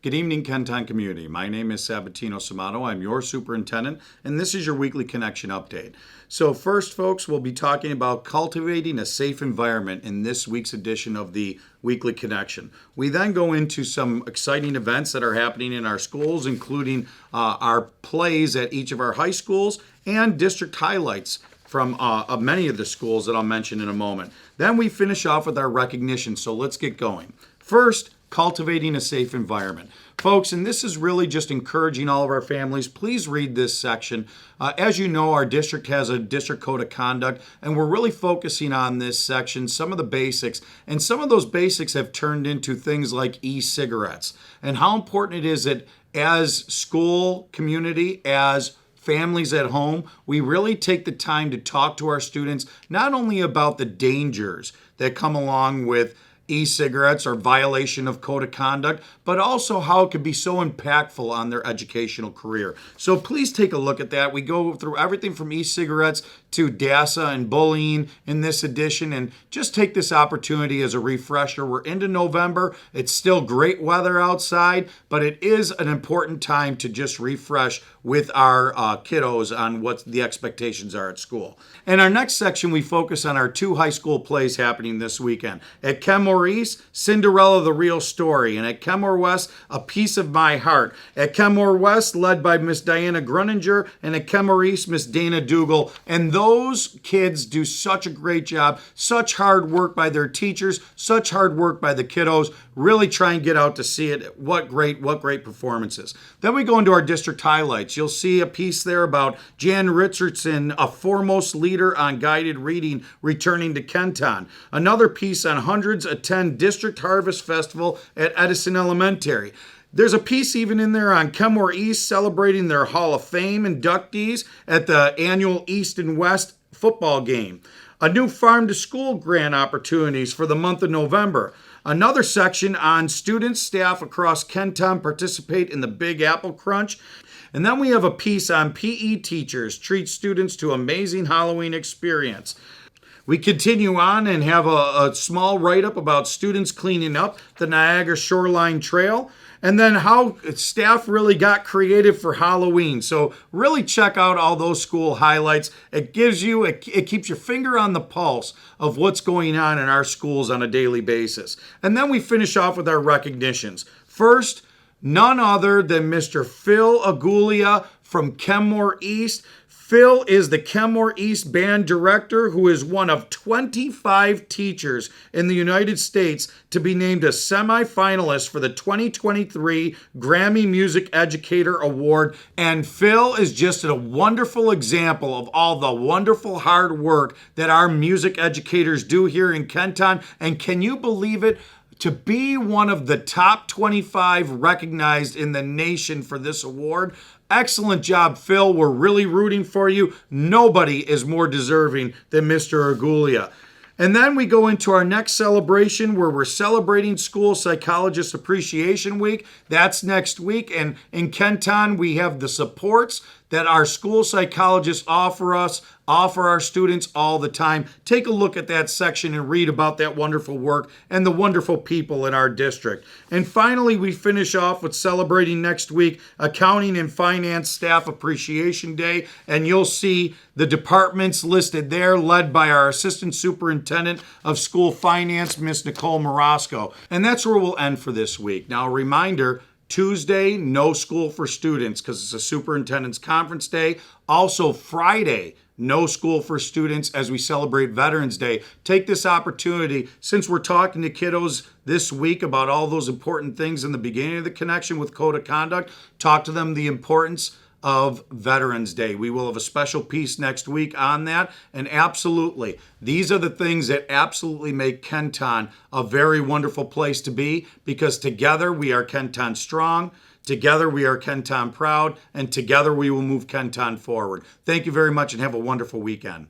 Good evening, Kenton community. My name is Sabatino Samato. I'm your superintendent, and this is your weekly connection update. So first, folks, we'll be talking about cultivating a safe environment in this week's edition of the Weekly Connection. We then go into some exciting events that are happening in our schools, including our plays at each of our high schools and district highlights from many of the schools that I'll mention in a moment. Then we finish off with our recognition, so let's get going. First, cultivating a safe environment. Folks, and this is really just encouraging all of our families, please read this section. As you know, our district has a district code of conduct, and we're really focusing on this section, some of the basics, and some of those basics have turned into things like e-cigarettes, and how important it is that as school community, as families at home, we really take the time to talk to our students, not only about the dangers that come along with e-cigarettes or violation of code of conduct, but also how it could be so impactful on their educational career. So please take a look at that. We go through everything from e-cigarettes to DASA and bullying in this edition, and just take this opportunity as a refresher. We're into November. It's still great weather outside, but it is an important time to just refresh with our kiddos on what the expectations are at school. In our next section, we focus on our two high school plays happening this weekend. At Kenmore-East, Cinderella the Real Story, and at Kenmore-West, A Piece of My Heart. At Kenmore-West, led by Miss Diana Gruninger, and at Kenmore-East, Miss Dana Dougal. And those kids do such a great job, such hard work by their teachers, such hard work by the kiddos. Really try and get out to see it. What great performances. Then we go into our district highlights. You'll see a piece there about Jan Richardson, a foremost leader on guided reading, returning to Kenton. Another piece on hundreds attend District Harvest Festival at Edison Elementary. There's a piece even in there on Kenmore-East celebrating their Hall of Fame inductees at the annual East and West football game. A new farm-to-school grant opportunities for the month of November. Another section on students, staff across Kenton participate in the Big Apple Crunch. And then we have a piece on PE teachers treat students to amazing Halloween experience. We continue on and have a small write-up about students cleaning up the Niagara Shoreline Trail, and then how staff really got creative for Halloween. So really check out all those school highlights. It keeps your finger on the pulse of what's going on in our schools on a daily basis. And then we finish off with our recognitions. First, none other than Mr. Phil Agulia from Kenmore-East. Phil is the Kenmore-East band director who is one of 25 teachers in the United States to be named a semifinalist for the 2023 Grammy Music Educator Award. And Phil is just a wonderful example of all the wonderful hard work that our music educators do here in Kenton. And can you believe it? To be one of the top 25 recognized in the nation for this award. Excellent job, Phil. We're really rooting for you. Nobody is more deserving than Mr. Agulia. And then we go into our next celebration where we're celebrating School Psychologist Appreciation Week. That's next week. And in Kenton, we have the supports that our school psychologists offer our students all the time. Take a look at that section and read about that wonderful work and the wonderful people in our district. And finally, we finish off with celebrating next week Accounting and Finance Staff Appreciation Day. And you'll see the departments listed there, led by our Assistant Superintendent of School Finance, Miss Nicole Morosco. And that's where we'll end for this week. Now, a reminder, Tuesday, no school for students because it's a superintendent's conference day. Also Friday, no school for students as we celebrate Veterans Day. Take this opportunity, since we're talking to kiddos this week about all those important things in the beginning of the connection with Code of Conduct, talk to them the importance of Veterans Day. We will have a special piece next week on that. And absolutely, these are the things that absolutely make Kenton a very wonderful place to be, because together we are Kenton strong, together we are Kenton proud, and together we will move Kenton forward. Thank you very much and have a wonderful weekend.